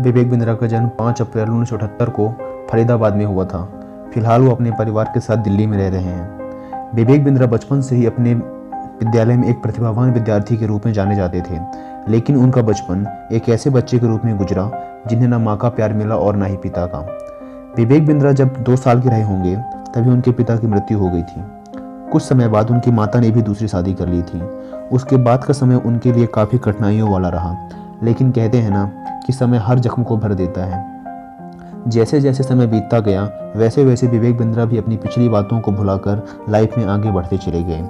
विवेक बिंद्रा का जन्म 5 अप्रैल 1978 को फरीदाबाद में हुआ था। फिलहाल वो अपने परिवार के साथ दिल्ली में रह रहे हैं। विवेक बिंद्रा बचपन से ही अपने विद्यालय में एक प्रतिभावान विद्यार्थी के रूप में जाने जाते थे, लेकिन उनका बचपन एक ऐसे बच्चे के रूप में गुजरा जिन्हें ना माँ का प्यार मिला और ना ही पिता का। विवेक बिंद्रा जब 2 साल के रहे होंगे तभी उनके पिता की मृत्यु हो गई थी। कुछ समय बाद उनकी माता ने भी दूसरी शादी कर ली थी। उसके बाद का समय उनके लिए काफ़ी कठिनाइयों वाला रहा, लेकिन कहते हैं ना कि समय हर जख्म को भर देता है। जैसे जैसे समय बीतता गया वैसे वैसे विवेक बिंद्रा भी अपनी पिछली बातों को भुलाकर लाइफ में आगे बढ़ते चले गए।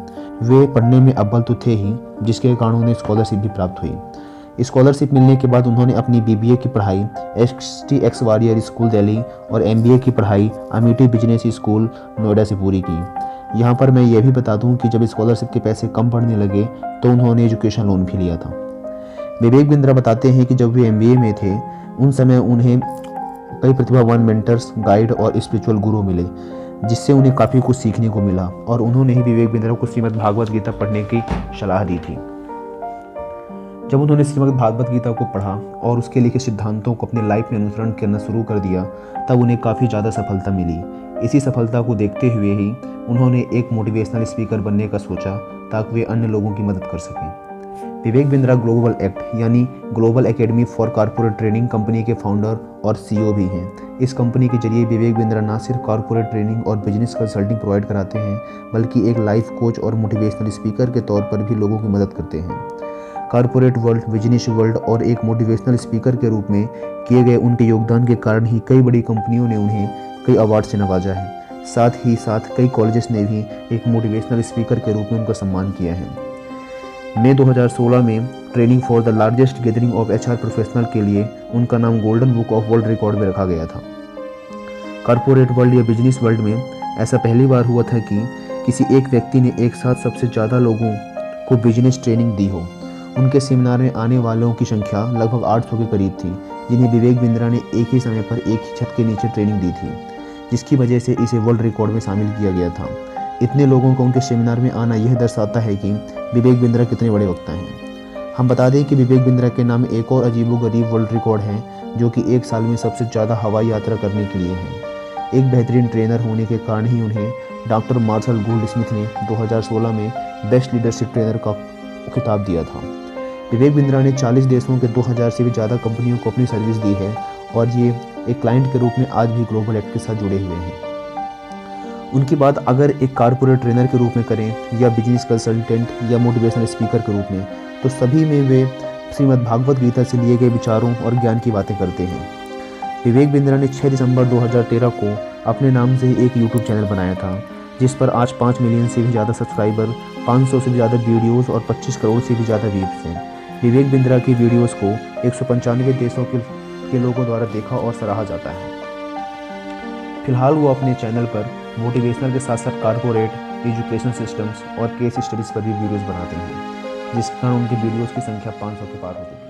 वे पढ़ने में अव्वल तो थे ही, जिसके कारण उन्हें स्कॉलरशिप भी प्राप्त हुई। स्कॉलरशिप मिलने के बाद उन्होंने अपनी बीबीए की पढ़ाई STX वारियर स्कूल दिल्ली और MBA की पढ़ाई अमेठी बिजनेस स्कूल नोएडा से पूरी की। यहाँ पर मैं ये भी बता दूँ कि जब स्कॉलरशिप के पैसे कम पड़ने लगे तो उन्होंने एजुकेशन लोन भी लिया था। विवेक बिंद्रा बताते हैं कि जब वे MBA में थे उन समय उन्हें कई प्रतिभावान मेंटर्स, गाइड और स्पिरिचुअल गुरु मिले, जिससे उन्हें काफ़ी कुछ सीखने को मिला और उन्होंने ही विवेक बिंद्रा को श्रीमद् भागवत गीता पढ़ने की सलाह दी थी। जब उन्होंने श्रीमद् भागवत गीता को पढ़ा और उसके लिखे सिद्धांतों को अपनी लाइफ में अनुसरण करना शुरू कर दिया तब उन्हें काफ़ी ज़्यादा सफलता मिली। इसी सफलता को देखते हुए ही उन्होंने एक मोटिवेशनल स्पीकर बनने का सोचा ताकि वे अन्य लोगों की मदद कर सकें। विवेक बिंद्रा ग्लोबल एक्ट यानी global academy for corporate training company के फाउंडर और CEO भी हैं। इस कंपनी के जरिए विवेक बिंद्रा न सिर्फ कॉर्पोरेट ट्रेनिंग और बिजनेस कंसल्टिंग प्रोवाइड कराते हैं, बल्कि एक लाइफ कोच और मोटिवेशनल स्पीकर के तौर पर भी लोगों की मदद करते हैं। कॉर्पोरेट वर्ल्ड, बिजनेस वर्ल्ड और एक मोटिवेशनल स्पीकर के रूप में किए गए उनके योगदान के कारण ही कई बड़ी कंपनियों ने उन्हें कई अवार्ड से नवाजा है। साथ ही साथ कई कॉलेजेस ने भी एक मोटिवेशनल स्पीकर के रूप में उनका सम्मान किया है। मई 2016 में training for the largest gathering of HR professional के लिए उनका नाम golden book of world record में रखा गया था। कॉर्पोरेट वर्ल्ड या बिजनेस वर्ल्ड में ऐसा पहली बार हुआ था कि किसी एक व्यक्ति ने एक साथ सबसे ज़्यादा लोगों को बिजनेस ट्रेनिंग दी हो। उनके सेमिनार में आने वालों की संख्या लगभग 800 के करीब थी, जिन्हें विवेक बिंद्रा ने एक ही समय पर एक ही छत के नीचे ट्रेनिंग दी थी, जिसकी वजह से इसे वर्ल्ड रिकॉर्ड में शामिल किया गया था। इतने लोगों का उनके सेमिनार में आना यह दर्शाता है कि विवेक बिंद्रा कितने बड़े वक्ता हैं। हम बता दें कि विवेक बिंद्रा के नाम एक और अजीबोगरीब वर्ल्ड रिकॉर्ड है, जो कि एक साल में सबसे ज़्यादा हवाई यात्रा करने के लिए है। एक बेहतरीन ट्रेनर होने के कारण ही उन्हें डॉक्टर मार्शल गोल्डस्मिथ ने 2016 में बेस्ट लीडरशिप ट्रेनर का खिताब दिया था। विवेक बिंद्रा ने 40 देशों के 2000 से भी ज़्यादा कंपनियों को अपनी सर्विस दी है और ये एक क्लाइंट के रूप में आज भी ग्लोबल एक्ट के साथ जुड़े हुए हैं। उनकी बात अगर एक कॉर्पोरेट ट्रेनर के रूप में करें या बिजनेस कंसल्टेंट या मोटिवेशनल स्पीकर के रूप में, तो सभी में वे श्रीमद् भागवत गीता से लिए गए विचारों और ज्ञान की बातें करते हैं। विवेक बिंद्रा ने 6 दिसंबर 2013 को अपने नाम से ही एक YouTube चैनल बनाया था, जिस पर आज 5 मिलियन से भी ज़्यादा सब्सक्राइबर, 500 से भी ज़्यादा वीडियोज़ और 25 करोड़ से भी ज़्यादा व्यूज़ हैं। विवेक बिंद्रा की वीडियोज़ को 195 देशों के लोगों द्वारा देखा और सराहा जाता है। फिलहाल वो अपने चैनल पर मोटिवेशनल के साथ साथ कॉर्पोरेट, एजुकेशन सिस्टम्स और केस स्टडीज़ पर भी वीडियोज़ बनाते हैं, जिस कारण उनकी वीडियोज़ की संख्या 500 के पार होती है।